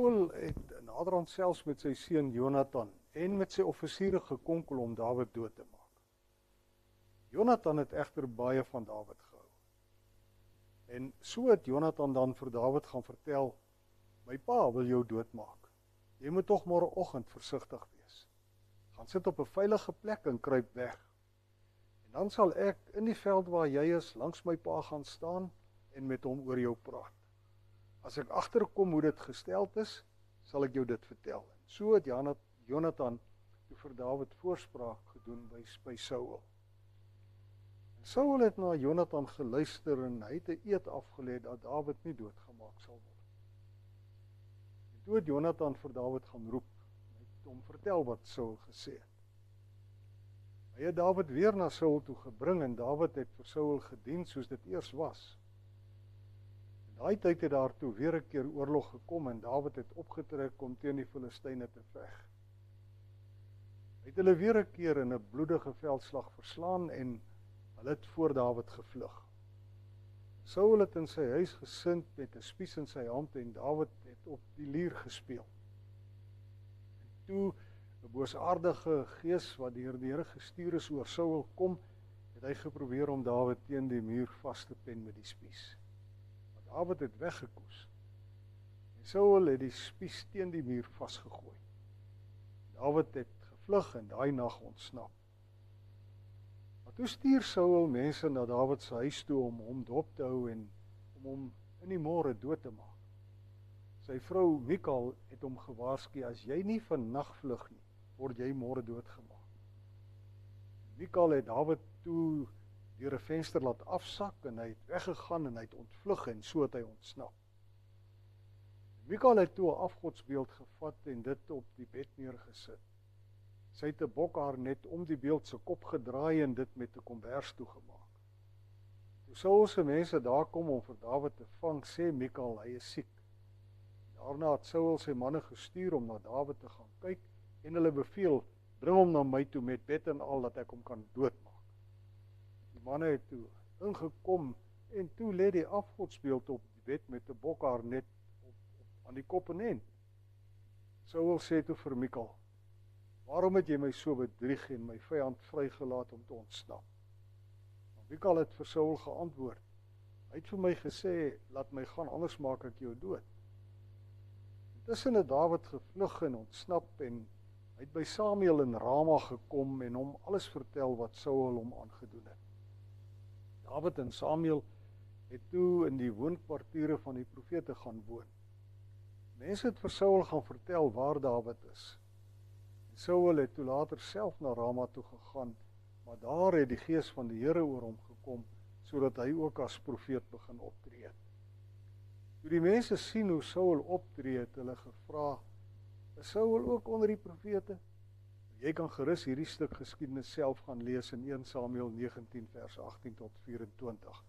Saul het naderhand selfs met sy seun Jonathan en met sy offisiere gekonkel om Dawid dood te maak. Jonathan het egter baie van Dawid gehou. En so het Jonathan dan vir Dawid gaan vertel, my pa wil jou doodmaak. Jy moet tog môreoggend versigtig wees. Gaan sit op 'n veilige plek en kruip weg. En dan sal ek in die veld waar jy is, langs my pa gaan staan en met hom oor jou praat. As ek agterkom hoe dit gesteld is, sal ek jou dit vertel. So het Jonathan toe vir Dawid voorspraak gedoen by Saul. En Saul het na Jonathan geluister en hy het 'n eed afgelê dat Dawid nie doodgemaak sal word. En toe het Jonathan vir Dawid gaan roep, en het hom vertel wat Saul gesê het. Hy het Dawid weer na Saul toe gebring en Dawid het vir Saul gedien soos dit eers was. In daai tyd het daartoe weer 'n keer oorlog gekom en Dawid het opgetrek om teen die Filistyne te veg. Hy het hulle weer 'n keer in 'n bloedige veldslag verslaan en hulle het voor Dawid gevlug. Saul het in sy huis gesind met 'n spies in sy hand en Dawid het op die lier gespeel. En toe 'n boosaardige gees wat deur die Here gestuur is oor Saul kom, het hy geprobeer om Dawid teen die muur vas te pen met die spies. Maar Dawid het weggekoes. En Saul het die spies teen die muur vasgegooi. Dawid het gevlug en daai nag ontsnap. Maar toe stuur Saul mense na Dawid se huis toe om hom dop te hou en om hom in die môre dood te maak. Sy vrou Mikal het hom gewaarsku, as jy nie vannag vlug nie, word jy môre doodgemaak. Mikal het Dawid toe deur 'n venster laat afsak en hy het weggegaan en hy het ontvlug en so het hy ontsnap. Mikal het toe 'n afgodsbeeld gevat en dit op die bed neergesit. Sy het 'n bokhaar net om die beeld se kop gedraai en dit met 'n kombers toegemaak. Toe Saul se mense daar kom om vir Dawid te vang, sê Mikal hy is siek. Daarna het Saul sy manne gestuur om na Dawid te gaan kyk en hulle beveel, bring hom na my toe met bed en al dat ek hom kan doodmaak. Die manne het toe ingekom en toe lê die afgodsbeeld op die bed met 'n bokhaar net aan die kop en end. Saul sê toe vir Mikal, waarom het jy my so bedrieg en my vyand vrygelaat om te ontsnap? Maar Mikal het vir Saul geantwoord, hy het vir my gesê, laat my gaan, anders maak ek jou dood. Intussen het Dawid gevlug en ontsnap en hy het by Samuel in Rama gekom en hom alles vertel wat Saul hom aangedoen het. Dawid en Samuel het toe in die woonkwartiere van die profete gaan woon. Mense het vir Saul gaan vertel waar Dawid is. En Saul het toe later self na Rama toe gegaan, maar daar het die gees van die Here oor hom gekom, sodat hy ook as profeet begin optree het. Toe die mense sien hoe Saul optree, het hulle gevra, is Saul ook onder die profete? Jy kan gerus hierdie stuk geskiedenis self gaan lees in 1 Samuel 19 vers 18 tot 24.